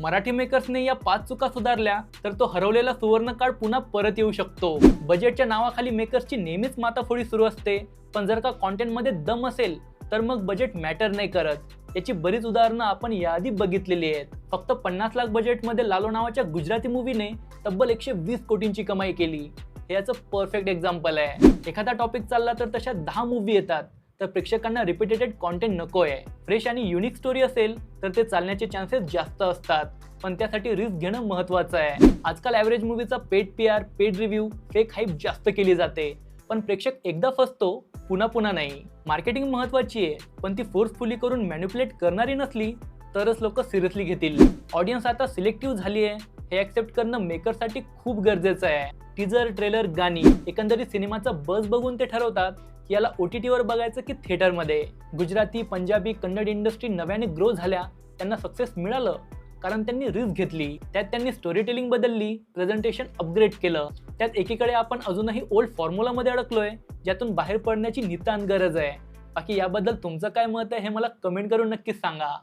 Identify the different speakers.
Speaker 1: मराठी मेकर्सने या 5 चुका सुधारल्या तर तो हरवलेला सुवर्ण काळ पुन्हा परत येऊ शकतो। बजेटच्या नावाखाली मेकर्सची नेहमीच माताफोडी सुरू असते, पण जर का कंटेंट मध्ये दम असेल तर मग बजेट मॅटर नाही करत। याची बरीच उदाहरणं आपण याआधी बघितलेली आहेत। फक्त 50 लाख बजेटमध्ये लालो नावाच्या गुजराती मूवीने तब्बल 120 कोटींची कमाई केली। हे याचं परफेक्ट एक्झाम्पल आहे। एखादा टॉपिक चालला तर तशा 10 मूवी येतात, तर प्रेक्षकांना रिपीटेड कॉन्टेंट नको आहे। फ्रेश आणि युनिक स्टोरी असेल तर ते चालण्याचे चान्सेस जास्त असतात, पण त्यासाठी रिस्क घेणं महत्त्वाचं आहे। आजकाल ॲव्हरेज मूवीचा paid PR, paid review, fake hype जास्त केली जाते, पण प्रेक्षक एकदा फसतो, पुन्हा नाही। मार्केटिंग महत्त्वाची आहे, पण ती फोर्सफुली करून मॅनिप्युलेट करणारी नसली तरच लोक सिरियसली घेतील। ऑडियन्स आता सिलेक्टिव्ह झाली आहे, हे ॲक्सेप्ट करणं मेकरसाठी खूप गरजेचं आहे। टीजर, ट्रेलर, गाणी, एकंदरीत सिनेमाचा बज बघून ते ठरवतात की याला OTT वर बघायचं की थिएटरमध्ये। गुजराती, पंजाबी, कन्नड इंडस्ट्री नव्याने ग्रो झाल्या, त्यांना सक्सेस मिळालं कारण त्यांनी रिस्क घेतली। त्यात त्यांनी स्टोरी टेलिंग बदलली, प्रेझेंटेशन अपग्रेड केलं। त्यात एकीकडे आपण अजूनही ओल्ड फॉर्म्युलामध्ये अडकलोय, ज्यातून बाहेर पडण्याची नितांत गरज आहे। बाकी याबद्दल तुमचं काय मत आहे हे मला कमेंट करून नक्कीच सांगा।